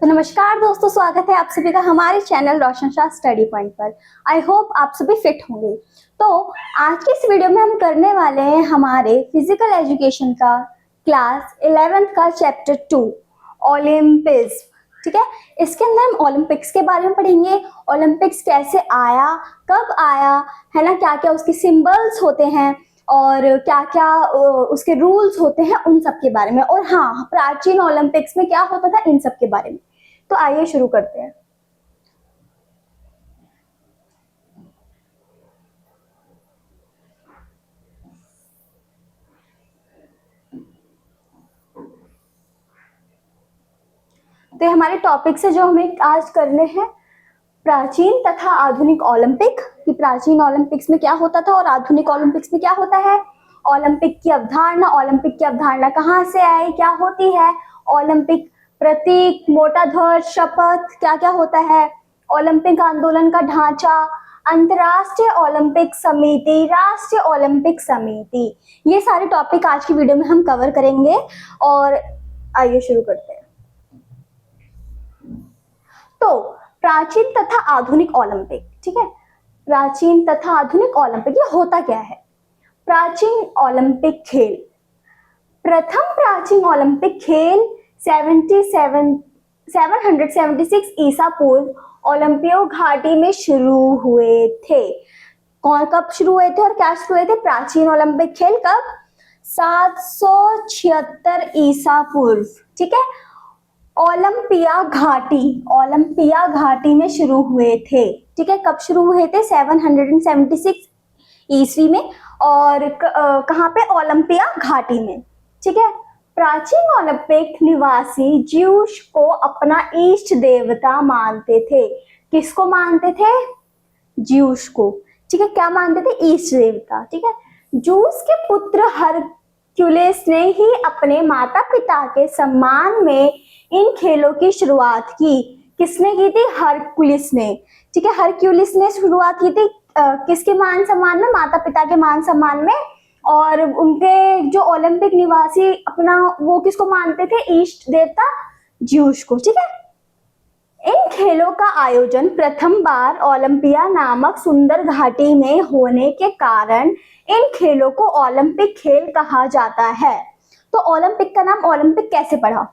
तो नमस्कार दोस्तों, स्वागत है आप सभी का हमारे चैनल रोशन शाह स्टडी पॉइंट पर। आई होप आप सभी फिट होंगे। तो आज के इस वीडियो में हम करने वाले हैं हमारे फिजिकल एजुकेशन का क्लास 11th का चैप्टर 2 ओलंपिक्स। ठीक है, इसके अंदर हम ओलंपिक्स के बारे में पढ़ेंगे। ओलंपिक्स कैसे आया, कब आया, है ना, क्या क्या उसके सिंबल्स होते हैं और क्या क्या उसके रूल्स होते हैं, उन सब के बारे में। और हाँ, प्राचीन ओलंपिक्स में क्या होता था, इन सब के बारे में। तो आइए शुरू करते हैं। तो हमारे टॉपिक से जो हमें आज करने हैं, प्राचीन तथा आधुनिक ओलंपिक, कि प्राचीन ओलंपिक्स में क्या होता था और आधुनिक ओलंपिक्स में क्या होता है। ओलंपिक की अवधारणा, ओलंपिक की अवधारणा कहाँ से आई, क्या होती है, ओलंपिक प्रतीक, मोटा ध्वज, शपथ, क्या क्या होता है, ओलंपिक आंदोलन का ढांचा, अंतरराष्ट्रीय ओलंपिक समिति, राष्ट्रीय ओलंपिक समिति, ये सारे टॉपिक आज की वीडियो में हम कवर करेंगे। और आइए शुरू करते हैं। तो प्राचीन तथा आधुनिक ओलंपिक, ठीक है, प्राचीन तथा आधुनिक ओलंपिक ये होता क्या है। प्राचीन ओलंपिक खेल, प्रथम प्राचीन ओलंपिक खेल 776 ईसा पूर्व ओलंपियो घाटी में शुरू हुए थे। कब शुरू हुए थे और क्या शुरू हुए थे? प्राचीन ओलंपिक खेल कब? 776 ईसा पूर्व, ठीक है, ओलंपिया घाटी में शुरू हुए थे। ठीक है, कब शुरू हुए थे? 776 ईस्वी में। और कहाँ पे? ओलंपिया घाटी में। ठीक है, प्राचीन ओलंपिक निवासी ज्यूस को अपना इष्ट देवता मानते थे। किसको मानते थे? ज्यूस को। ठीक है, क्या मानते थे? इष्ट देवता। ठीक है, ज्यूस के पुत्र हरक्यूलिस ने ही अपने माता पिता के सम्मान में इन खेलों की शुरुआत की। किसने की थी? हरक्यूलिस ने। ठीक है, हरक्यूलिस ने शुरुआत की थी किसके मान सम्मान में? माता पिता के मान सम्मान में। और उनके जो ओलंपिक निवासी अपना वो किसको मानते थे? इष्ट देवता ज्यूस को। ठीक है, इन खेलों का आयोजन प्रथम बार ओलंपिया नामक सुंदर घाटी में होने के कारण इन खेलों को ओलंपिक खेल कहा जाता है। तो ओलंपिक का नाम ओलंपिक कैसे पड़ा?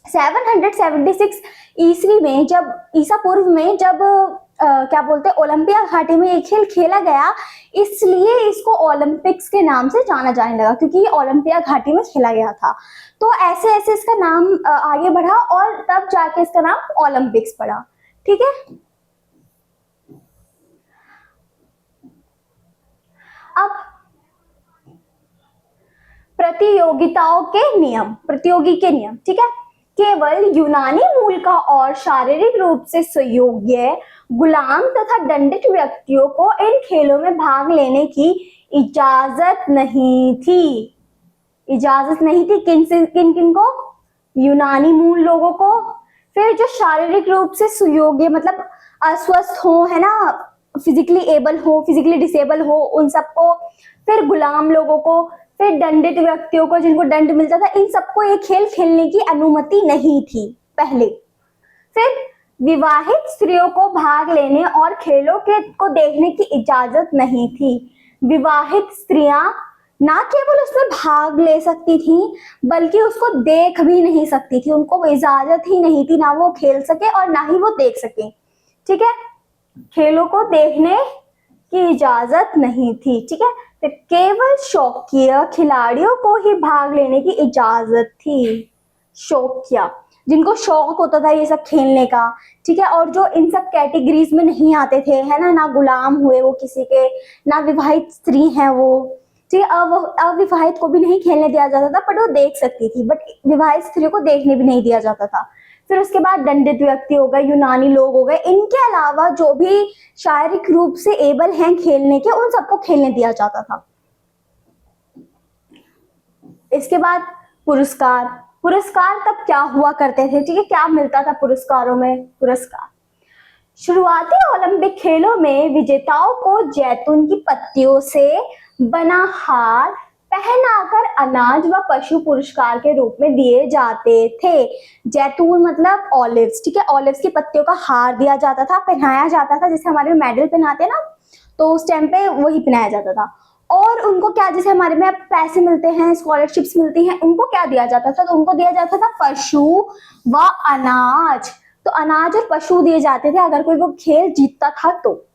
776 ईस्वी में, जब ईसा पूर्व में, जब क्या बोलते हैं, ओलंपिया घाटी में ये खेल खेला गया, इसलिए इसको ओलंपिक्स के नाम से जाना जाने लगा, क्योंकि ये ओलंपिया घाटी में खेला गया था। तो ऐसे ऐसे इसका नाम आगे बढ़ा और तब जाके इसका नाम ओलंपिक्स पड़ा। ठीक है, अब प्रतियोगिताओं के नियम, प्रतियोगी के नियम। ठीक है, केवल यूनानी मूल का और शारीरिक रूप से सुयोग्य गुलाम तथा दंडित व्यक्तियों को इन खेलों में भाग लेने की इजाजत नहीं थी। इजाजत नहीं थी किन किन को? यूनानी मूल लोगों को। फिर जो शारीरिक रूप से सुयोग्य, मतलब अस्वस्थ हो, है ना, फिजिकली एबल हो, फिजिकली डिसेबल हो, उन सबको। फिर गुलाम लोगों को। फिर दंडित व्यक्तियों को, जिनको दंड मिलता था, इन सबको ये खेल खेलने की अनुमति नहीं थी पहले। फिर विवाहित स्त्रियों को भाग लेने और खेलों को देखने की इजाजत नहीं थी। विवाहित स्त्रियां ना केवल उसमें भाग ले सकती थी, बल्कि उसको देख भी नहीं सकती थी। उनको इजाजत ही नहीं थी, ना वो खेल सके और ना ही वो देख सके। ठीक है, खेलों को देखने की इजाजत नहीं थी। ठीक है, तो केवल शौकिया खिलाड़ियों को ही भाग लेने की इजाजत थी। शौकिया, जिनको शौक होता था ये सब खेलने का। ठीक है, और जो इन सब कैटेगरीज में नहीं आते थे, है ना गुलाम हुए वो किसी के, ना विवाहित स्त्री हैं वो। ठीक है, अविवाहित को भी नहीं खेलने दिया जाता था, बट वो देख सकती थी, बट विवाहित स्त्रियों को देखने भी नहीं दिया जाता था। फिर उसके बाद दंडित व्यक्ति हो गए, यूनानी लोग हो गए, इनके अलावा जो भी शारीरिक रूप से एबल हैं खेलने के, उन सबको खेलने दिया जाता था। इसके बाद पुरस्कार। पुरस्कार तब क्या हुआ करते थे? ठीक है, क्या मिलता था पुरस्कारों में? पुरस्कार, शुरुआती ओलंपिक खेलों में विजेताओं को जैतून की पत्तियों से बना हार, पहनाकर अनाज व पशु पुरस्कार के रूप में दिए जाते थे। जैतून मतलब ऑलिव्स, ठीक है, ऑलिव्स की पत्तियों का हार दिया जाता था, पहनाया जाता था, जैसे हमारे मेडल पहनाते हैं ना, तो उस टाइम पे वही पहनाया जाता था। और उनको क्या, जैसे हमारे में पैसे मिलते हैं, स्कॉलरशिप्स मिलती हैं, उनको क्या दिया जाता था, तो उनको दिया जाता था पशु व अनाज। तो अनाज और पशु दिए जाते थे अगर कोई वो खेल जीतता था तो।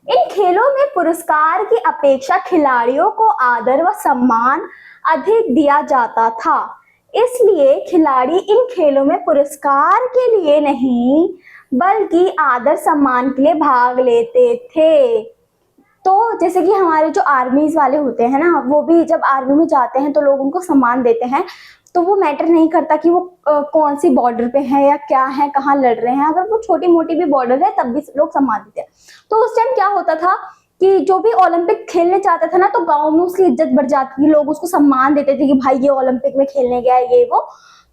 इन खेलों में पुरस्कार की अपेक्षा खिलाड़ियों को आदर व सम्मान अधिक दिया जाता था, इसलिए खिलाड़ी इन खेलों में पुरस्कार के लिए नहीं बल्कि आदर सम्मान के लिए भाग लेते थे। तो जैसे कि हमारे जो आर्मीज वाले होते हैं ना, वो भी जब आर्मी में जाते हैं तो लोग उनको सम्मान देते हैं, तो वो मैटर नहीं करता कि वो कौन सी बॉर्डर पे है या क्या है, कहाँ लड़ रहे हैं, अगर वो छोटी मोटी भी बॉर्डर है तब भी लोग सम्मान देते हैं। तो उस टाइम क्या होता था कि जो भी ओलंपिक खेलने जाता था ना, तो गांव में उसकी इज्जत बढ़ जाती थी, लोग उसको सम्मान देते थे कि भाई ये ओलंपिक में खेलने गया है, ये वो।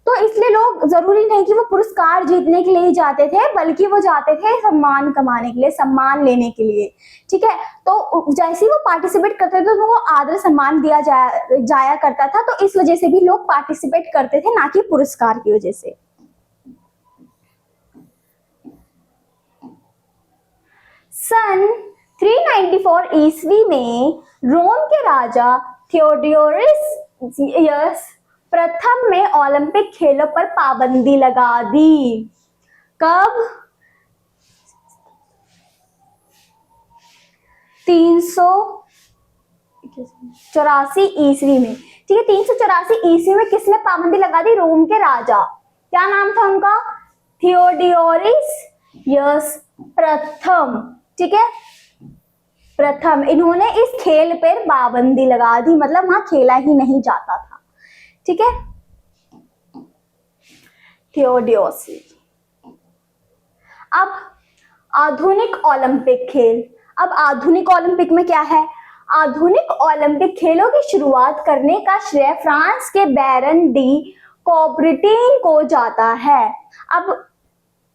तो इसलिए लोग, जरूरी नहीं कि वो पुरस्कार जीतने के लिए ही जाते थे, बल्कि वो जाते थे सम्मान कमाने के लिए, सम्मान लेने के लिए, ठीक है। तो जैसे ही वो पार्टिसिपेट करते थे तो उनको आदर सम्मान दिया जाया करता था, तो इस वजह से भी लोग पार्टिसिपेट करते थे, ना कि पुरस्कार की वजह से। सन 394 ईस्वी में रोम के राजा थियोडोरस प्रथम ने ओलंपिक खेलों पर पाबंदी लगा दी। कब? 384 ईस्वी में, ठीक है। 384 ईस्वी में किसने पाबंदी लगा दी? रोम के राजा। क्या नाम था उनका? थियोडोरस प्रथम, ठीक है, प्रथम। इन्होंने इस खेल पर पाबंदी लगा दी, मतलब वहां खेला ही नहीं जाता था, ठीक है। थियोडोरस। अब आधुनिक ओलंपिक खेल। अब आधुनिक ओलंपिक में क्या है? आधुनिक ओलंपिक खेलों की शुरुआत करने का श्रेय फ्रांस के बैरन डी कॉब्रटिन को जाता है। अब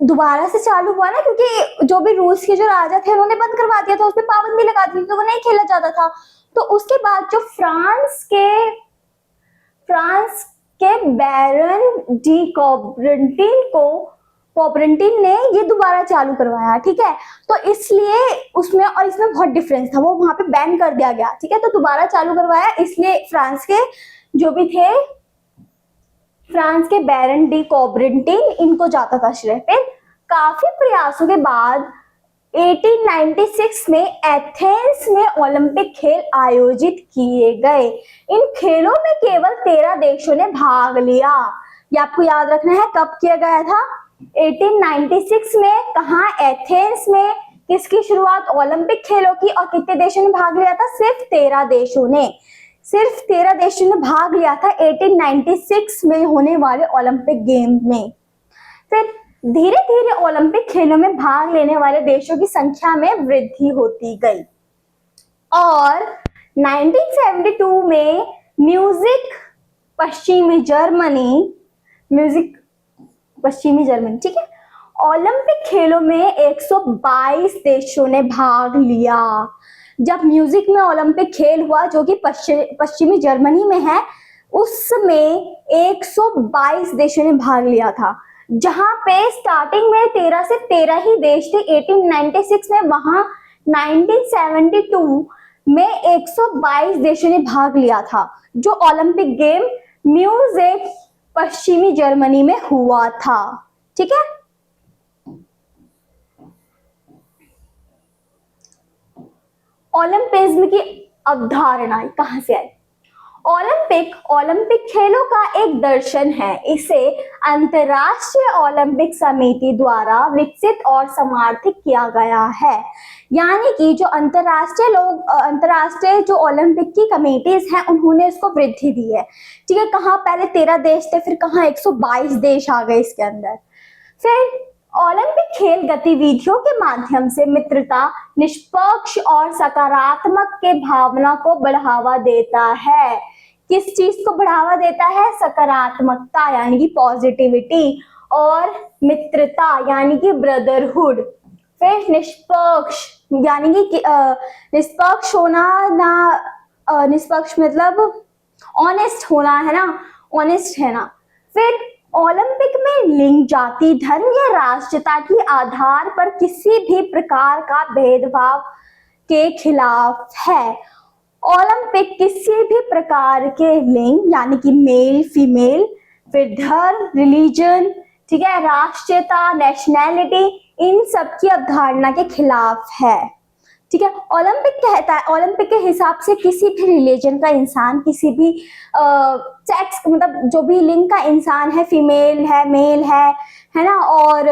दोबारा से चालू हुआ ना, क्योंकि जो भी रूस के जो राजा थे उन्होंने बंद करवा दिया था, उसमें पाबंदी लगा दी थी, तो वो नहीं खेला जाता था। तो उसके बाद जो फ्रांस के बैरन डी कॉब्रटिन ने ये दोबारा चालू करवाया, ठीक है। तो इसलिए उसमें बहुत डिफरेंस था, वो वहां पे बैन कर दिया गया, ठीक है। तो दोबारा चालू करवाया, इसलिए फ्रांस के जो भी थे, फ्रांस के बैरन डी कॉब्रटिन, इनको जाता था श्रेय। फिर काफी प्रयासों के बाद 1896 में एथेंस में ओलंपिक खेल आयोजित किए गए। इन खेलों में केवल 13 देशों ने भाग लिया। ये आपको याद रखना है, कब किया गया था? 1896 में। कहाँ? एथेंस में। किसकी शुरुआत? ओलंपिक खेलों की। और कितने देशों ने भाग लिया था? सिर्फ 13 देशों ने। सिर्फ 13 देशों ने भाग लिया था 1896 में होने वाले ओलंपिक गेम में। फिर धीरे धीरे ओलंपिक खेलों में भाग लेने वाले देशों की संख्या में वृद्धि होती गई और 1972 में म्यूजिक पश्चिमी जर्मनी, ठीक है, ओलंपिक खेलों में 122 देशों ने भाग लिया। जब म्यूजिक में ओलंपिक खेल हुआ, जो कि पश्चिमी जर्मनी में है, उसमें 122 देशों ने भाग लिया था। जहां पे स्टार्टिंग में 13 से 13 ही देश थे 1896 में, वहां 1972 में 122 देशों ने भाग लिया था, जो ओलंपिक गेम म्यूजिक पश्चिमी जर्मनी में हुआ था, ठीक है। ओलंपिज्म की अवधारणा कहां से आई? ओलंपिक खेलों का एक दर्शन है। इसे अंतरराष्ट्रीय ओलंपिक समिति द्वारा विकसित और समर्थित किया गया है। यानी कि जो अंतरराष्ट्रीय जो ओलंपिक की कमेटीज हैं, उन्होंने इसको वृद्धि दी है, ठीक है। कहाँ पहले 13 देश थे, फिर कहाँ 122 देश आ गए इसके अंदर। फिर ओलंपिक खेल गतिविधियों के माध्यम से मित्रता, निष्पक्ष और सकारात्मक के भावना को बढ़ावा देता है। किस चीज को बढ़ावा देता है? सकारात्मकता यानी कि पॉजिटिविटी, और मित्रता यानी कि ब्रदरहुड। फिर निष्पक्ष यानी कि निष्पक्ष होना, ना निष्पक्ष मतलब ऑनेस्ट होना है ना, ऑनेस्ट है ना। फिर ओलंपिक में लिंग, जाति, धर्म या राष्ट्रीयता के आधार पर किसी भी प्रकार का भेदभाव के खिलाफ है। ओलंपिक किसी भी प्रकार के लिंग यानी कि मेल फीमेल, फिर धर्म, रिलीजन, ठीक है, राष्ट्रीयता, नेशनैलिटी, इन सब की अवधारणा के खिलाफ है। ठीक है, ओलंपिक कहता है, ओलंपिक के हिसाब से किसी भी रिलीजन का इंसान, किसी भी सेक्स मतलब जो भी लिंग का इंसान है, फीमेल है, मेल है ना, और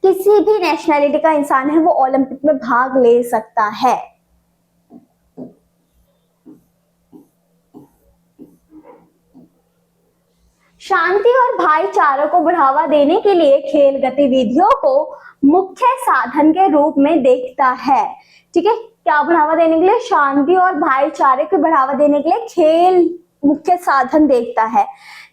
किसी भी नेशनैलिटी का इंसान है, वो ओलंपिक में भाग ले सकता है। शांति और भाईचारे को बढ़ावा देने के लिए खेल गतिविधियों को मुख्य साधन के रूप में देखता है। ठीक है, क्या बढ़ावा देने के लिए? शांति और भाईचारे को बढ़ावा देने के लिए खेल मुख्य साधन देखता है।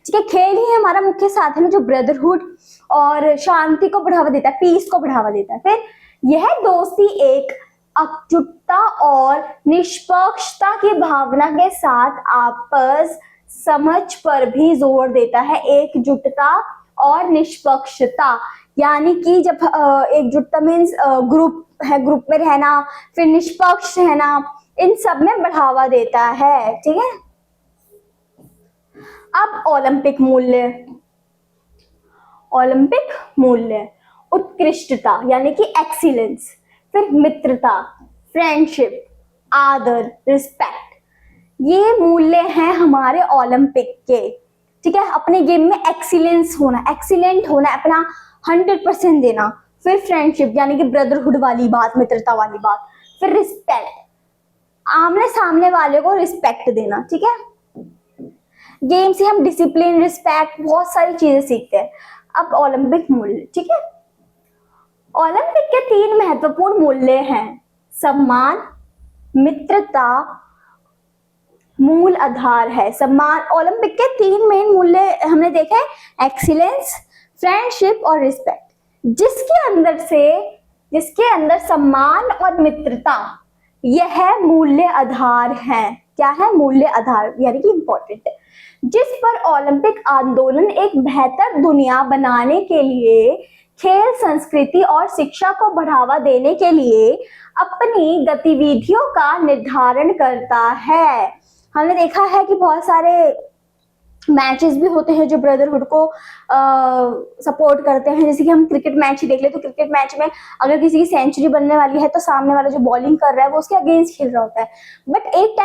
ठीक है, खेल ही हमारा मुख्य साधन है जो ब्रदरहुड और शांति को बढ़ावा देता है, पीस को बढ़ावा देता है। फिर यह दोस्ती एक एकजुटता और निष्पक्षता की भावना के साथ आपस समझ पर भी जोर देता है। एकजुटता और निष्पक्षता यानी कि जब एकजुटता मीन्स ग्रुप है, ग्रुप में रहना, फिर निष्पक्ष रहना, इन सब में बढ़ावा देता है। ठीक है, अब ओलंपिक मूल्य, ओलंपिक मूल्य उत्कृष्टता यानी कि एक्सीलेंस, फिर मित्रता, फ्रेंडशिप, आदर, रिस्पेक्ट, ये मूल्य हैं हमारे ओलंपिक के। ठीक है, अपने गेम में एक्सीलेंस होना, एक्सीलेंट होना, अपना 100% देना, फिर फ्रेंडशिप यानी कि ब्रदरहुड वाली बात, मित्रता वाली बात, फिर रिस्पेक्ट, आमने सामने वाले को रिस्पेक्ट देना। ठीक है, गेम से हम डिसिप्लिन, रिस्पेक्ट, बहुत सारी चीजें सीखते हैं। अब ओलंपिक मूल्य, ठीक है, ओलंपिक के 3 महत्वपूर्ण मूल्य हैं: सम्मान, मित्रता, मूल आधार है। सम्मान, ओलंपिक के 3 मेन मूल्य हमने देखे, एक्सीलेंस, फ्रेंडशिप और रिस्पेक्ट, जिसके अंदर सम्मान और मित्रता, यह मूल्य आधार है। क्या है? मूल्य आधार यानी कि इंपॉर्टेंट है, जिस पर ओलंपिक आंदोलन एक बेहतर दुनिया बनाने के लिए, खेल संस्कृति और शिक्षा को बढ़ावा देने के लिए अपनी गतिविधियों का निर्धारण करता है। हमने देखा है कि बहुत सारे मैचेस भी होते हैं जो ब्रदरहुड को सपोर्ट करते हैं। जैसे कि हम क्रिकेट मैच ही देख ले, तो क्रिकेट मैच में अगर किसी की सेंचुरी बनने वाली है तो सामने वाला जो बॉलिंग कर रहा है वो उसके अगेंस्ट खेल रहा होता है, बट एक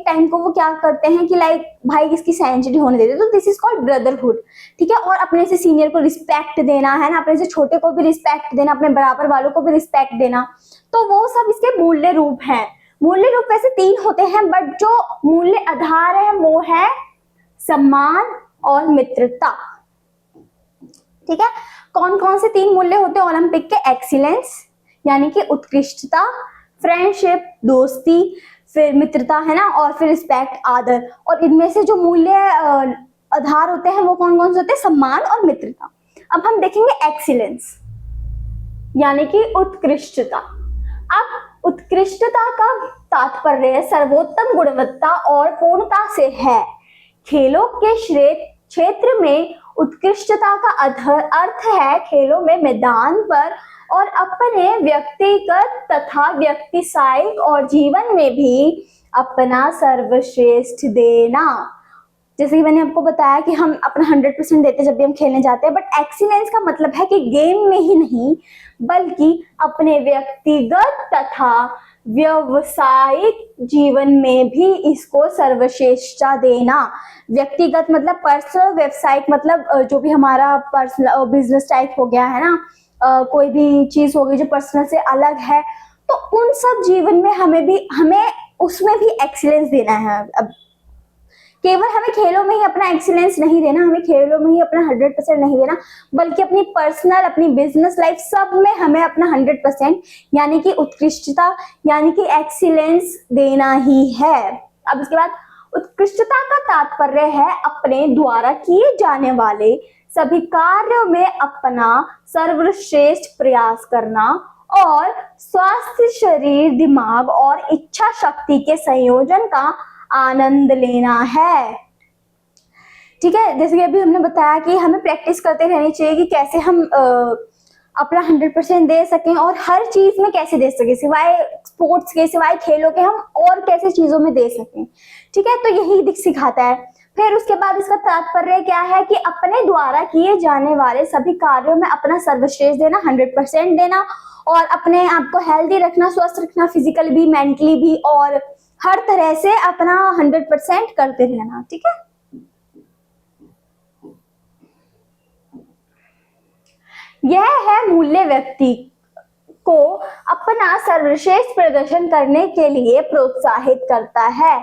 टाइम को वो क्या करते हैं कि लाइक भाई इसकी सेंचुरी होने देते, तो दिस इज कॉल्ड ब्रदरहुड। ठीक है, और अपने से सीनियर को रिस्पेक्ट देना है ना, अपने से छोटे को भी रिस्पेक्ट देना, अपने बराबर वालों को भी रिस्पेक्ट देना, तो वो सब इसके मूल्य रूप हैं। मूल्य रूप वैसे 3 होते हैं, बट जो मूल्य आधार है वो है सम्मान और मित्रता। ठीक है, कौन कौन से 3 मूल्य होते हैं ओलंपिक के? एक्सीलेंस यानी कि उत्कृष्टता, फ्रेंडशिप दोस्ती, फिर मित्रता है ना, और फिर रिस्पेक्ट आदर। और इनमें से जो मूल्य आधार होते हैं वो कौन कौन से होते हैं? सम्मान और मित्रता। अब हम देखेंगे एक्सीलेंस यानी कि उत्कृष्टता। अब उत्कृष्टता का तात्पर्य सर्वोत्तम गुणवत्ता और पूर्णता से है। खेलों के क्षेत्र में उत्कृष्टता का अर्थ है खेलों में मैदान पर और अपने व्यक्तिगत तथा व्यक्तिसायिक और जीवन में भी अपना सर्वश्रेष्ठ देना। जैसे कि मैंने आपको बताया कि हम अपना 100% देते जब भी हम खेलने जाते हैं, बट एक्सीलेंस का मतलब है कि गेम में ही नहीं बल्कि अपने व्यक्तिगत तथा व्यवसायिक जीवन में भी इसको सर्वश्रेष्ठता देना। व्यक्तिगत मतलब पर्सनल, व्यवसायिक मतलब जो भी हमारा पर्सनल बिजनेस टाइप हो गया है ना, कोई भी चीज होगी जो पर्सनल से अलग है, तो उन सब जीवन में हमें उसमें भी एक्सीलेंस देना है। अब केवल हमें खेलों में ही अपना एक्सीलेंस नहीं देना, हमें खेलों में ही अपना 100% नहीं देना, बल्कि अपनी पर्सनल, अपनी बिजनेस लाइफ सब में हमें अपना 100% यानी कि उत्कृष्टता यानी कि एक्सीलेंस देना ही है। अब इसके बाद उत्कृष्टता का तात्पर्य है अपने द्वारा किए जाने वाले सभी कार्यों में अपना सर्वश्रेष्ठ प्रयास करना और स्वास्थ्य शरीर, दिमाग और इच्छा शक्ति के संयोजन का आनंद लेना है। ठीक है, जैसे कि अभी हमने बताया कि हमें प्रैक्टिस करते रहनी चाहिए कि कैसे हम अपना 100% दे सकें और हर चीज में कैसे दे सकें, सिवाय स्पोर्ट्स के, सिवाय खेलों के हम और कैसे चीजों में दे सकें। ठीक है, तो यही सिखाता है। फिर उसके बाद इसका तात्पर्य क्या है कि अपने द्वारा किए जाने वाले सभी कार्यों में अपना सर्वश्रेष्ठ देना, 100% देना, और अपने आप को हेल्दी रखना, स्वस्थ रखना, फिजिकली भी, मेंटली भी, और हर तरह से अपना 100% करते रहना। ठीक है, यह है मूल्य व्यक्ति को अपना सर्वश्रेष्ठ प्रदर्शन करने के लिए प्रोत्साहित करता है।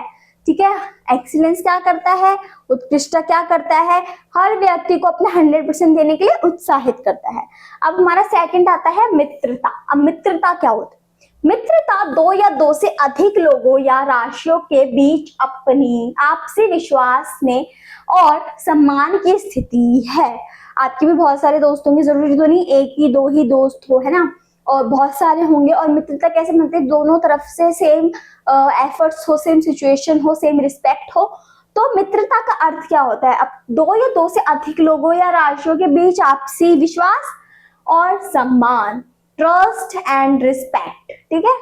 ठीक है, एक्सीलेंस क्या करता है, उत्कृष्टता क्या करता है, हर व्यक्ति को अपना 100% देने के लिए उत्साहित करता है। अब हमारा सेकंड आता है मित्रता। अब मित्रता क्या होता है? मित्रता दो या दो से अधिक लोगों या राशियों के बीच अपनी आपसी विश्वास में और सम्मान की स्थिति है। आपके भी बहुत सारे दोस्तों की जरूरी तो नहीं, एक ही दो ही दोस्त हो, है ना, और बहुत सारे होंगे। और मित्रता कैसे बनते हैं? दोनों तरफ से सेम एफर्ट्स हो, सेम सिचुएशन हो, सेम रिस्पेक्ट हो। तो मित्रता का अर्थ क्या होता है? अब दो या दो से अधिक लोगों या राशियों के बीच आपसी विश्वास और सम्मान, ट्रस्ट एंड रिस्पेक्ट। ठीक है,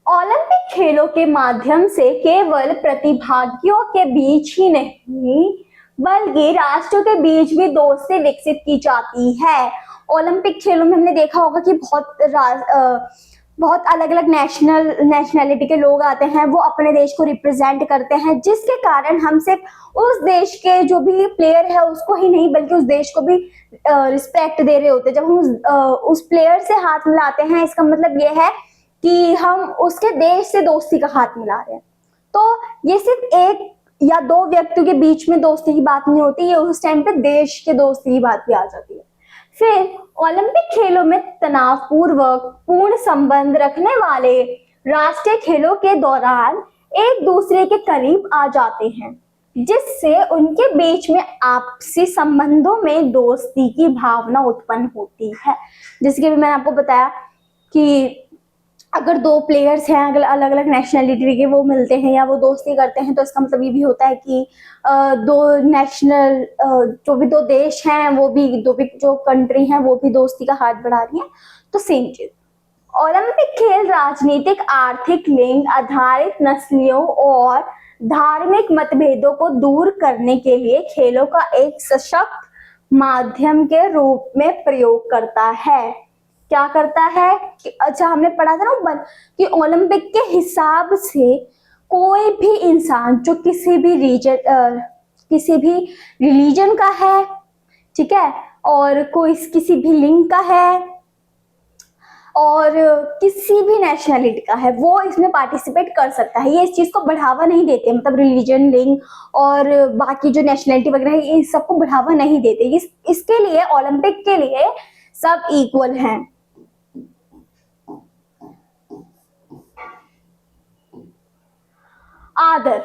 ओलंपिक खेलों के माध्यम से केवल प्रतिभागियों के बीच ही नहीं बल्कि राष्ट्रों के बीच भी दोस्ती विकसित की जाती है। ओलंपिक खेलों में हमने देखा होगा कि बहुत अलग अलग नेशनैलिटी के लोग आते हैं, वो अपने देश को रिप्रेजेंट करते हैं, जिसके कारण हम सिर्फ उस देश के जो भी प्लेयर है उसको ही नहीं बल्कि उस देश को भी रिस्पेक्ट दे रहे होते हैं। जब हम उस प्लेयर से हाथ मिलाते हैं, इसका मतलब ये है कि हम उसके देश से दोस्ती का हाथ मिला रहे हैं। तो ये सिर्फ एक या दो व्यक्तियों के बीच में दोस्ती की बात नहीं होती, ये उस टाइम पे देश के दोस्ती की बात भी आ जाती है। फिर ओलंपिक खेलों में तनावपूर्वक पूर्ण संबंध रखने वाले राष्ट्रीय खेलों के दौरान एक दूसरे के करीब आ जाते हैं, जिससे उनके बीच में आपसी संबंधों में दोस्ती की भावना उत्पन्न होती है। जैसे कि मैंने आपको बताया कि अगर दो प्लेयर्स हैं अलग अलग नेशनैलिटी के, वो मिलते हैं या वो दोस्ती करते हैं, तो इसका मतलब ये भी होता है कि जो भी दो देश हैं, वो भी जो कंट्री हैं, वो भी दोस्ती का हाथ बढ़ा रही हैं। तो सेम चीज, ओलंपिक खेल राजनीतिक, आर्थिक, लिंग आधारित, नस्लियों और धार्मिक मतभेदों को दूर करने के लिए खेलों का एक सशक्त माध्यम के रूप में प्रयोग करता है। क्या करता है कि अच्छा, हमने पढ़ा था ना कि ओलंपिक के हिसाब से कोई भी इंसान जो किसी भी रिलीजन का है, ठीक है, और कोई किसी भी लिंग का है और किसी भी नेशनैलिटी का है, वो इसमें पार्टिसिपेट कर सकता है। ये इस चीज को बढ़ावा नहीं देते, मतलब रिलीजन, लिंग और बाकी जो नेशनैलिटी वगैरह है, ये सबको बढ़ावा नहीं देते। इसके लिए, ओलंपिक के लिए सब इक्वल हैं। आदर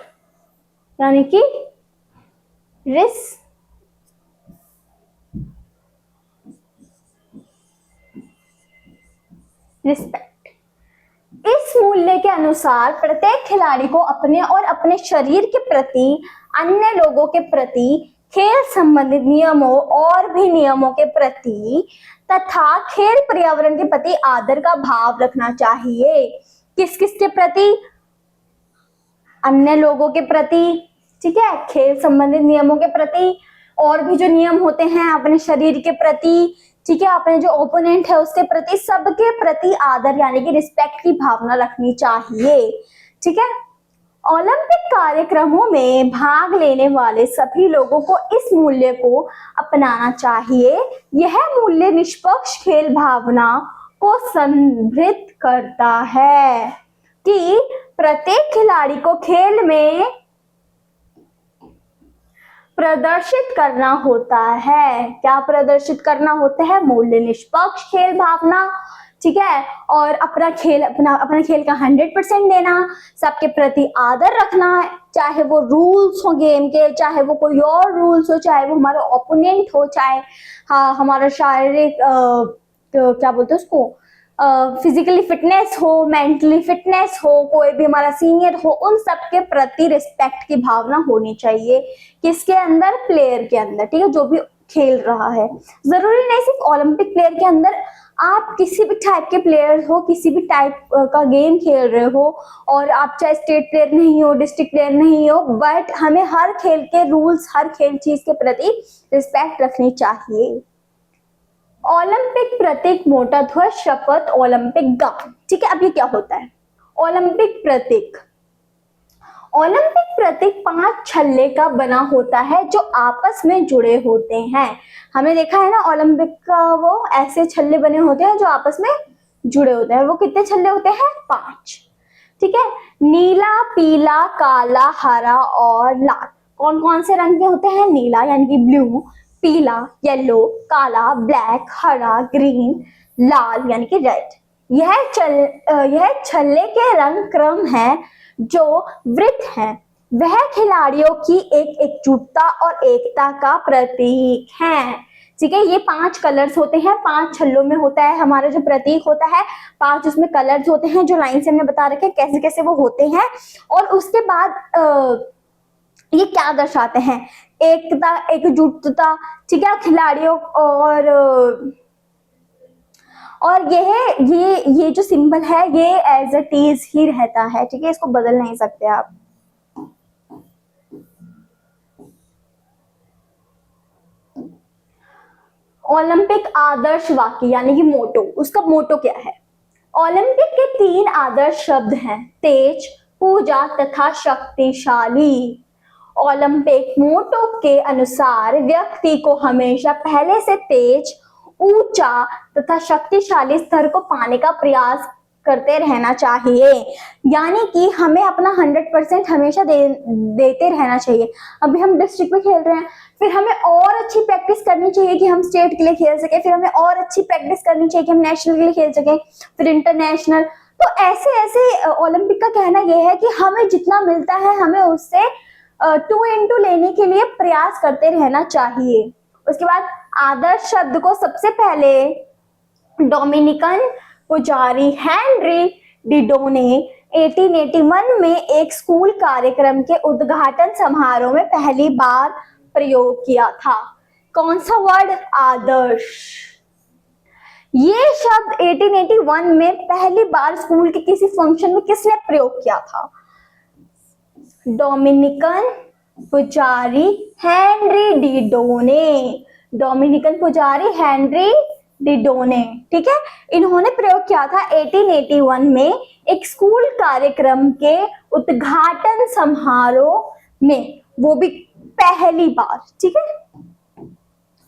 यानी कि रिस्पेक्ट। इस मूल्य के अनुसार प्रत्येक खिलाड़ी को अपने और अपने शरीर के प्रति, अन्य लोगों के प्रति, खेल संबंधित नियमों और भी नियमों के प्रति तथा खेल पर्यावरण के प्रति आदर का भाव रखना चाहिए। किस किस के प्रति? अन्य लोगों के प्रति, ठीक है, खेल संबंधित नियमों के प्रति, और भी जो नियम होते हैं अपने शरीर के प्रति, ठीक है, अपने जो ओपोनेंट है उसके प्रति, सबके प्रति आदर यानी कि रिस्पेक्ट की भावना रखनी चाहिए। ठीक है, ओलंपिक कार्यक्रमों में भाग लेने वाले सभी लोगों को इस मूल्य को अपनाना चाहिए। यह मूल्य निष्पक्ष खेल भावना को समृद्ध करता है कि प्रत्येक खिलाड़ी को खेल में प्रदर्शित करना होता है। क्या प्रदर्शित करना होता है? मूल्य निष्पक्ष खेल भावना, ठीक है, और अपना खेल का 100% देना, सबके प्रति आदर रखना, चाहे वो रूल्स हो गेम के, चाहे वो कोई और रूल्स हो, चाहे वो हमारा ओपोनेंट हो, चाहे हमारा शारीरिक क्या बोलते हैं उसको, फिजिकली फिटनेस हो, मेंटली फिटनेस हो, कोई भी हमारा सीनियर हो, उन सब के प्रति रिस्पेक्ट की भावना होनी चाहिए। किसके अंदर? प्लेयर के अंदर, ठीक है, जो भी खेल रहा है। जरूरी नहीं सिर्फ ओलंपिक प्लेयर के अंदर, आप किसी भी टाइप के प्लेयर हो, किसी भी टाइप का गेम खेल रहे हो, और आप चाहे स्टेट प्लेयर नहीं हो, डिस्ट्रिक्ट प्लेयर नहीं हो, बट हमें हर खेल के रूल्स, हर खेल चीज के प्रति रिस्पेक्ट रखनी चाहिए। ओलंपिक प्रतीक, मोटा ध्वज, शपथ, ओलंपिक गान। ठीक है, अब ये क्या होता है? ओलंपिक प्रतीक, ओलंपिक प्रतीक 5 छल्ले का बना होता है जो आपस में जुड़े होते हैं। हमने देखा है ना ओलंपिक का, वो ऐसे छल्ले बने होते हैं जो आपस में जुड़े होते हैं। वो कितने छल्ले होते हैं? 5। ठीक है, नीला, पीला, काला, हरा और लाल। कौन कौन से रंग के होते हैं? नीला यानी कि ब्लू, पीला येलो, काला ब्लैक, हरा ग्रीन, लाल यानी कि रेड। यह छल्ले के रंग क्रम है जो वृत्त है, वह खिलाड़ियों की एक एकजुटता और एकता का प्रतीक है। ठीक है, ये 5 कलर्स होते हैं, 5 छल्लों में होता है हमारा जो प्रतीक होता है, 5 उसमें कलर्स होते हैं जो लाइन से हमने बता रखे हैं कैसे कैसे वो होते हैं। और उसके बाद ये क्या दर्शाते हैं? एकता, एकजुटता, ठीक है, खिलाड़ियों और ये जो सिंबल है ये एज इट इज ही रहता है। ठीक है, इसको बदल नहीं सकते आप। ओलंपिक आदर्श वाक्य यानी कि मोटो, उसका मोटो क्या है? ओलंपिक के 3 आदर्श शब्द हैं, तेज, पूजा तथा शक्तिशाली। ओलंपिक मोटो के अनुसार व्यक्ति को हमेशा पहले से तेज, ऊंचा तथा शक्तिशाली स्तर को पाने का प्रयास करते रहना चाहिए। यानी कि हमें अपना 100% हमेशा देते रहना चाहिए। अभी हम डिस्ट्रिक्ट में खेल रहे हैं, फिर हमें और अच्छी प्रैक्टिस करनी चाहिए कि हम स्टेट के लिए खेल सके, फिर हमें और अच्छी प्रैक्टिस करनी चाहिए कि हम नेशनल के लिए खेल सके, फिर इंटरनेशनल। तो ऐसे ऐसे ओलंपिक का कहना यह है कि हमें जितना मिलता है हमें उससे 2 into लेने के लिए प्रयास करते रहना चाहिए। उसके बाद आदर्श शब्द को सबसे पहले डोमिनिकन पुजारी हेनरी डिडो ने 1881 में एक स्कूल कार्यक्रम के उद्घाटन समारोह में पहली बार प्रयोग किया था। कौन सा वर्ड? आदर्श। ये शब्द 1881 में पहली बार स्कूल के किसी फंक्शन में किसने प्रयोग किया था? डोमिनिकन पुजारी हेनरी डिडो ने। डोमिनिकन पुजारी हेनरी डिडो ने, ठीक है, इन्होंने प्रयोग किया था 1881 में एक स्कूल कार्यक्रम के उद्घाटन समारोह में, वो भी पहली बार। ठीक है,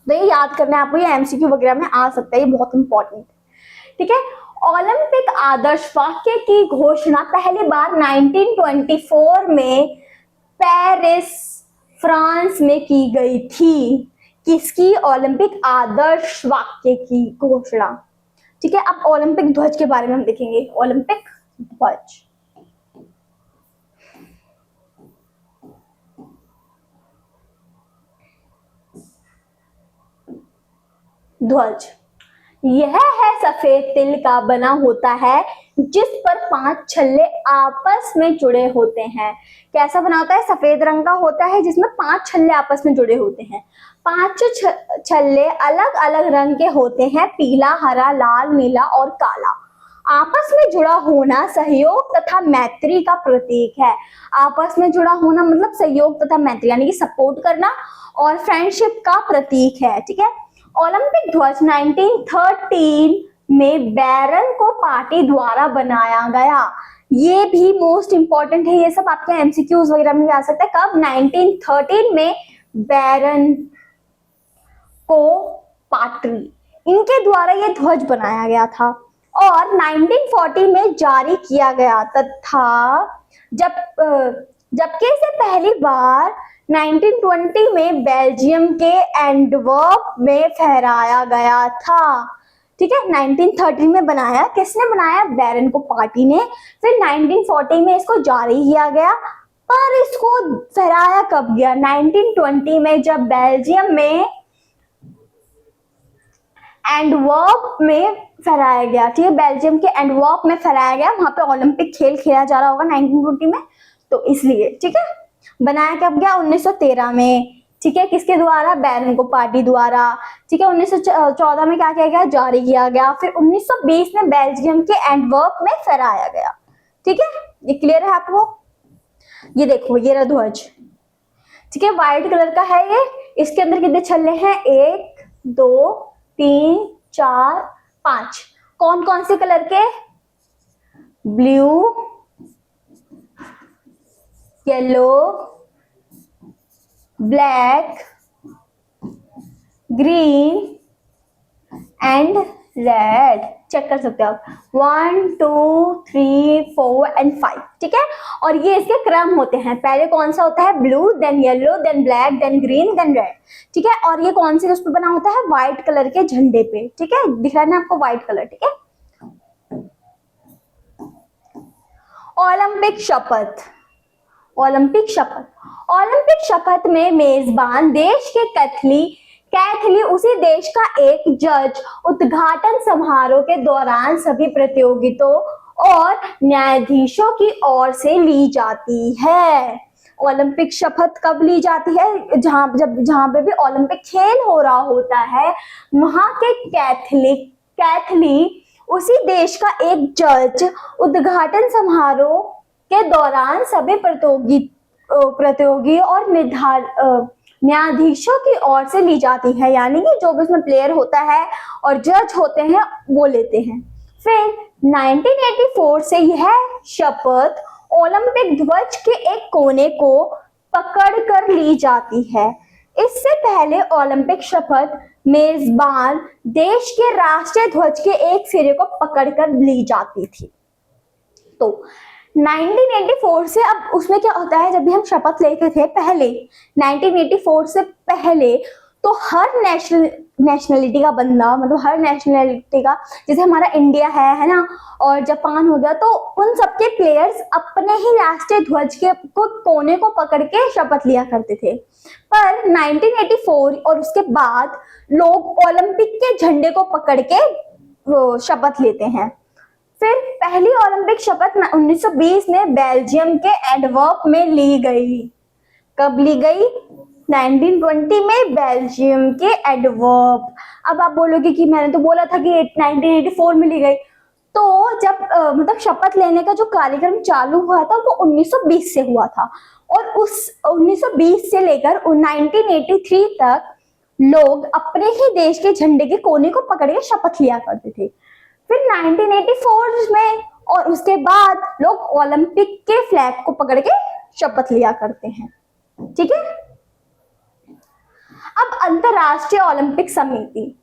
तो ये याद करना है आपको, ये एमसीक्यू वगैरह में आ सकता है, ये बहुत इंपॉर्टेंट है। ठीक है, ओलंपिक आदर्श वाक्य की घोषणा पहली बार 1924 में पेरिस, फ्रांस में की गई थी। किसकी? ओलंपिक आदर्श वाक्य की घोषणा। ठीक है, अब ओलंपिक ध्वज के बारे में हम देखेंगे। ओलंपिक ध्वज, ध्वज यह है सफेद तिल का बना होता है जिस पर 5 छल्ले आपस में जुड़े होते हैं। कैसा बना होता है? सफेद रंग का होता है जिसमें 5 छल्ले आपस में जुड़े होते हैं। 5 छल्ले अलग अलग रंग के होते हैं, पीला, हरा, लाल, नीला और काला। आपस में जुड़ा होना सहयोग तथा मैत्री का प्रतीक है। आपस में जुड़ा होना मतलब सहयोग तथा मैत्री यानी कि सपोर्ट करना और फ्रेंडशिप का प्रतीक है। ठीक है, ओलंपिक ध्वज 1913 में बैरन को पार्टी द्वारा बनाया गया। ये भी मोस्ट इंपॉर्टेंट है, ये सब आपके एमसीक्यूज वगैरह में भी आ सकता है। कब? 1913 में बैरन को पार्टी, इनके द्वारा ये ध्वज बनाया गया था और 1940 में जारी किया गया तथा जबकि इसे पहली बार 1920 में बेल्जियम के एंटवर्प में फहराया गया था। ठीक है, 1913 में बनाया, किसने बनाया? बैरन को पार्टी ने। फिर 1940 में इसको जारी किया गया, पर इसको फहराया कब गया? 1920 में, जब बेल्जियम में एंटवर्प में फहराया गया, ठीक है, बेल्जियम के एंटवर्प में फहराया गया, वहां पे ओलंपिक खेल खेला जा रहा होगा 1920 में, तो इसलिए, ठीक है। बनाया कब गया? 1913 में, ठीक है, किसके द्वारा? बैरन पार्टी द्वारा, ठीक है। 1914 में क्या किया गया? जारी किया गया। फिर 1920 में बेल्जियम के एंटवर्प में फहराया गया, ठीक है। ये क्लियर है आपको? ये देखो, ये रहा ध्वज, ठीक है, व्हाइट कलर का है ये। इसके अंदर कितने छल्ले हैं? 1 2 3 4 5। कौन कौन से कलर के? Blue, yellow, black, green and red. Check कर सकते हो आप, 1 2 3 4 एंड 5, ठीक है। और ये इसके क्रम होते हैं, पहले कौन सा होता है? Blue, then yellow, then black, then green, then red, ठीक है। और ये कौन से उस पर बना होता है? व्हाइट कलर के झंडे पे, ठीक है, दिख रहा है ना आपको व्हाइट कलर, ठीक है। ओलंपिक शपथ, ओलंपिक शपथ, ओलंपिक शपथ में मेजबान देश के कैथली उसी देश का एक जज उद्घाटन समारोह के दौरान सभी प्रतियोगिताओं और न्यायाधीशों की ओर से ली जाती है। ओलंपिक शपथ कब ली जाती है? जहां पे भी ओलंपिक खेल हो रहा होता है, वहां के कैथली उसी देश का एक जज उद्घाटन समारोह के दौरान सभी प्रतियोगी और न्यायाधीशों की ओर से ली जाती है, यानी कि जो भी उसमें प्लेयर होता है और जज होते हैं वो लेते हैं। फिर 1984 से यह शपथ ओलंपिक ध्वज के एक कोने को पकड़कर ली जाती है। इससे पहले ओलंपिक शपथ मेजबान देश के राष्ट्रीय ध्वज के एक सिरे को पकड़कर ली जाती थी। तो 1984 से अब उसमें क्या होता है, जब भी हम शपथ लेते थे पहले, 1984 से पहले, तो हर नेशनलिटी का बंदा, मतलब हर नेशनलिटी का, जैसे हमारा इंडिया है ना, और जापान हो गया, तो उन सबके प्लेयर्स अपने ही राष्ट्रीय ध्वज के कोने को पकड़ के शपथ लिया करते थे। पर 1984 और उसके बाद लोग ओलंपिक के झंडे को पकड़ के शपथ लेते हैं। फिर पहली ओलंपिक शपथ 1920 में बेल्जियम के एंटवर्प में ली गई। कब ली गई? 1920 में बेल्जियम के एंटवर्प। अब आप बोलोगे कि मैंने तो बोला था कि 1984 में ली गई, तो जब मतलब शपथ लेने का जो कार्यक्रम चालू हुआ था वो 1920 से हुआ था, और उस 1920 से लेकर 1983 तक लोग अपने ही देश के झंडे के कोने को पकड़ के शपथ लिया करते थे। फिर 1984 में और उसके बाद लोग ओलंपिक के फ्लैग को पकड़ के शपथ लिया करते हैं, ठीक है। अब अंतरराष्ट्रीय ओलंपिक समिति,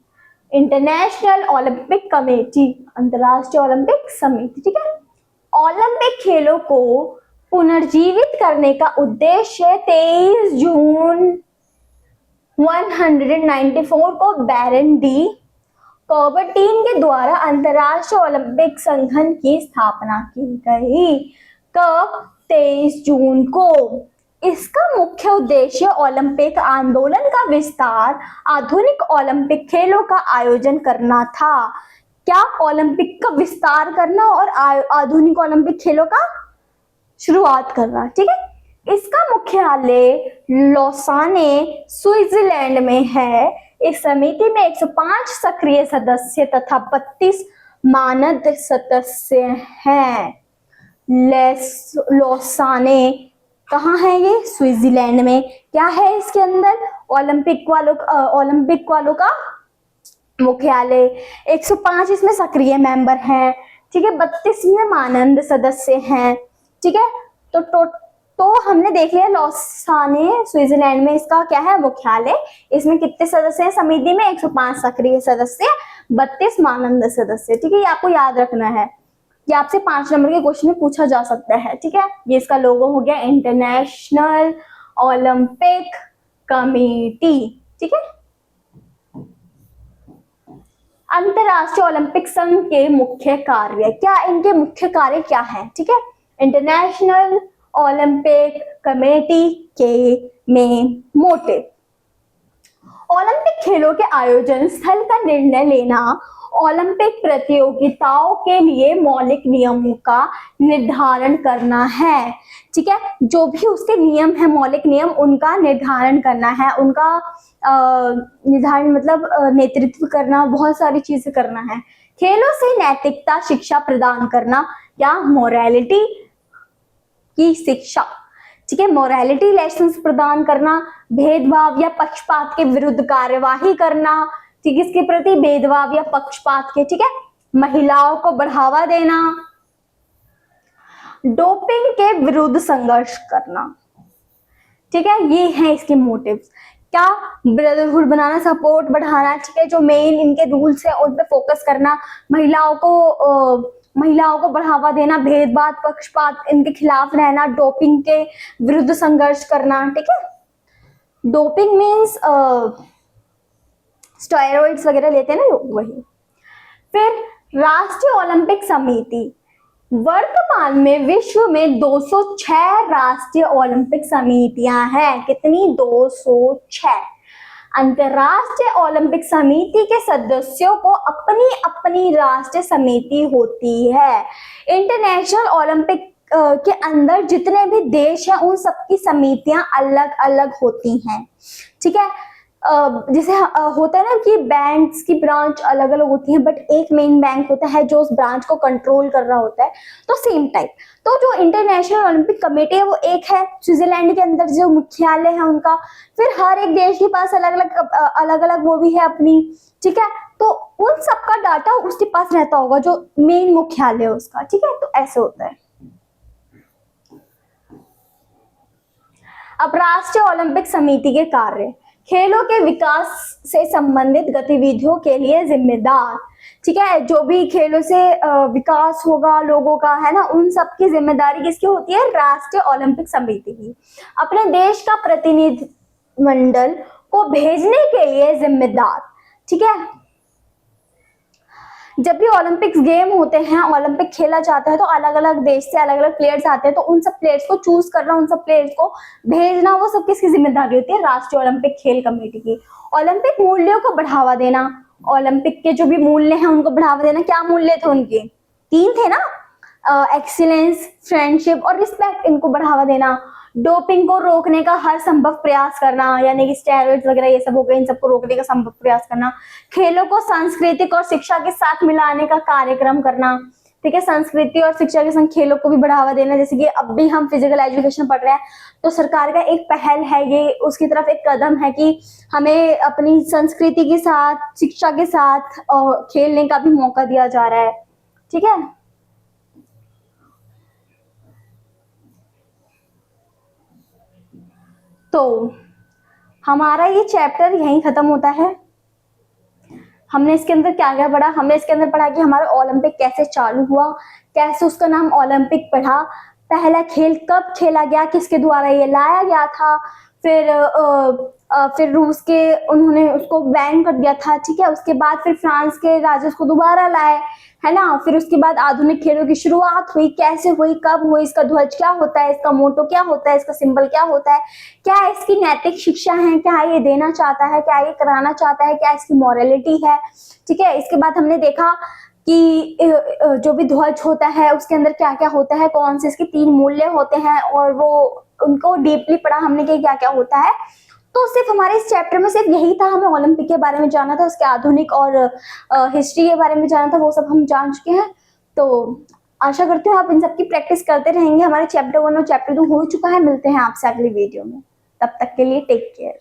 इंटरनेशनल ओलंपिक कमेटी, अंतरराष्ट्रीय ओलंपिक समिति, ठीक है। ओलंपिक खेलों को पुनर्जीवित करने का उद्देश्य 23 जून 1994 को बैरन डी कॉबर्टीन के द्वारा अंतरराष्ट्रीय ओलंपिक संगठन की स्थापना की गई। कब? 23 जून को। इसका मुख्य उद्देश्य ओलंपिक आंदोलन का विस्तार, आधुनिक ओलंपिक खेलों का आयोजन करना था। क्या? ओलंपिक का विस्तार करना और आधुनिक ओलंपिक खेलों का शुरुआत करना, ठीक है। इसका मुख्यालय लौसाने, स्विट्जरलैंड में है। इस समिति में 105 सक्रिय सदस्य तथा 32 मानद सदस्य हैं। लौसाने कहाँ है ये? स्विट्जरलैंड में। क्या है इसके अंदर? ओलंपिक वालों का मुख्यालय। 105 इसमें सक्रिय मेंबर हैं, ठीक है। 32 में मानद सदस्य हैं, ठीक है। तो हमने देख लिया लौसाने स्विट्जरलैंड में इसका क्या है? मुख्यालय। इसमें कितने सदस्य हैं समिति में? 105 सक्रिय सदस्य, 32 मानद सदस्य, ठीक है। ये आपको याद रखना है, ये आपसे 5 नंबर के क्वेश्चन में पूछा जा सकता है, ठीक है। ये इसका लोगो हो गया इंटरनेशनल ओलंपिक कमेटी, ठीक है। अंतरराष्ट्रीय ओलंपिक संघ के मुख्य कार्य क्या? इनके मुख्य कार्य क्या है, ठीक है। इंटरनेशनल ओलंपिक कमेटी के मेन मोटिव, ओलंपिक खेलों के आयोजन स्थल का निर्णय लेना ओलंपिक प्रतियोगिताओं के लिए मौलिक नियमों का निर्धारण करना है। ठीक है, जो भी उसके नियम है, मौलिक नियम, उनका निर्धारण करना है, उनका निर्धारण मतलब नेतृत्व करना, बहुत सारी चीजें करना है। खेलों से नैतिकता शिक्षा प्रदान करना या मोरालिटी की शिक्षा, ठीक है, मोरालिटी लेसन्स प्रदान करना, भेदभाव या पक्षपात के विरुद्ध कार्यवाही करना, ठीक है, इसके प्रति भेदभाव या पक्षपात के, ठीक है, महिलाओं को बढ़ावा देना, डोपिंग के विरुद्ध संघर्ष करना। ठीक है, ये है इसके मोटिव्स। क्या? ब्रदरहुड बनाना, सपोर्ट बढ़ाना, ठीक है, जो मेन इनके रूल्स है उन पे फोकस करना, महिलाओं को बढ़ावा देना, भेदभाव पक्षपात इनके खिलाफ रहना, डोपिंग के विरुद्ध संघर्ष करना। ठीक है, डोपिंग मीन्स स्टेरॉइड्स वगैरह लेते हैं ना लोग, वही। फिर राष्ट्रीय ओलंपिक समिति, वर्तमान में विश्व में 206 राष्ट्रीय ओलंपिक समितियां हैं। कितनी? 206। अंतरराष्ट्रीय ओलंपिक समिति के सदस्यों को अपनी अपनी राष्ट्रीय समिति होती है। इंटरनेशनल ओलंपिक के अंदर जितने भी देश हैं उन सबकी समितियां अलग अलग होती हैं। ठीक है, जैसे होता है ना कि बैंक्स की ब्रांच अलग अलग होती हैं, बट एक मेन बैंक होता है जो उस ब्रांच को कंट्रोल कर रहा होता है, तो सेम टाइप। तो जो इंटरनेशनल ओलंपिक कमेटी है वो एक है, स्विट्जरलैंड के अंदर जो मुख्यालय है उनका। फिर हर एक देश के पास अलग अलग वो भी है अपनी। ठीक है, तो उन सबका डाटा उसके पास रहता होगा जो मेन मुख्यालय है उसका। ठीक है, तो ऐसे होता है। अब राष्ट्रीय ओलंपिक समिति के कार्य, खेलों के विकास से संबंधित गतिविधियों के लिए जिम्मेदार। ठीक है, जो भी खेलों से विकास होगा लोगों का, है ना, उन सब की जिम्मेदारी किसकी होती है? राष्ट्रीय ओलंपिक समिति की। अपने देश का प्रतिनिधिमंडल को भेजने के लिए जिम्मेदार। ठीक है, जब भी ओलंपिक्स गेम होते हैं, ओलंपिक खेला जाता है, तो अलग अलग देश से अलग अलग प्लेयर्स आते हैं, तो उन सब प्लेयर्स को चूज करना, उन सब प्लेयर्स को भेजना, वो सब किसकी जिम्मेदारी होती है? राष्ट्रीय ओलंपिक खेल कमेटी की। ओलंपिक मूल्यों को बढ़ावा देना, ओलंपिक के जो भी मूल्य हैं उनको बढ़ावा देना। क्या मूल्य थे उनके? 3 थे ना, एक्सीलेंस, फ्रेंडशिप और रिस्पेक्ट, इनको बढ़ावा देना। डोपिंग को रोकने का हर संभव प्रयास करना, यानी कि स्टेरॉइड्स वगैरह ये सब हो गए, इन सबको रोकने का संभव प्रयास करना। खेलों को सांस्कृतिक और शिक्षा के साथ मिलाने का कार्यक्रम करना। ठीक है, संस्कृति और शिक्षा के संग खेलों को भी बढ़ावा देना। जैसे कि अब भी हम फिजिकल एजुकेशन पढ़ रहे हैं, तो सरकार का एक पहल है ये, उसकी तरफ एक कदम है कि हमें अपनी संस्कृति के साथ, शिक्षा के साथ खेलने का भी मौका दिया जा रहा है। ठीक है, तो हमारा ये चैप्टर यहीं खत्म होता है। हमने इसके अंदर क्या क्या पढ़ा? हमने इसके अंदर पढ़ा कि हमारा ओलंपिक कैसे चालू हुआ, कैसे उसका नाम ओलंपिक पड़ा, पहला खेल कब खेला गया, किसके द्वारा ये लाया गया था, फिर रूस के उन्होंने उसको बैन कर दिया था। ठीक है, उसके बाद फिर फ्रांस के राजा उसको दोबारा लाए, है ना। फिर उसके बाद आधुनिक खेलों की शुरुआत हुई, कैसे हुई, कब हुई, इसका ध्वज क्या होता है, इसका मोटो क्या होता है, इसका सिंबल क्या होता है, क्या इसकी नैतिक शिक्षा है, क्या ये देना चाहता है, क्या ये कराना चाहता है, क्या इसकी मॉरलिटी है। ठीक है, इसके बाद हमने देखा कि जो भी ध्वज होता है उसके अंदर क्या क्या होता है, कौन से इसके 3 मूल्य होते हैं, और वो उनको डीपली पढ़ा हमने कि क्या क्या होता है। तो सिर्फ हमारे इस चैप्टर में सिर्फ यही था, हमें ओलंपिक के बारे में जानना था, उसके आधुनिक और हिस्ट्री के बारे में जानना था, वो सब हम जान चुके हैं। तो आशा करती हूँ आप इन सब की प्रैक्टिस करते रहेंगे। हमारे चैप्टर 1 और चैप्टर 2 हो चुका है। मिलते हैं आपसे अगली वीडियो में, तब तक के लिए टेक केयर।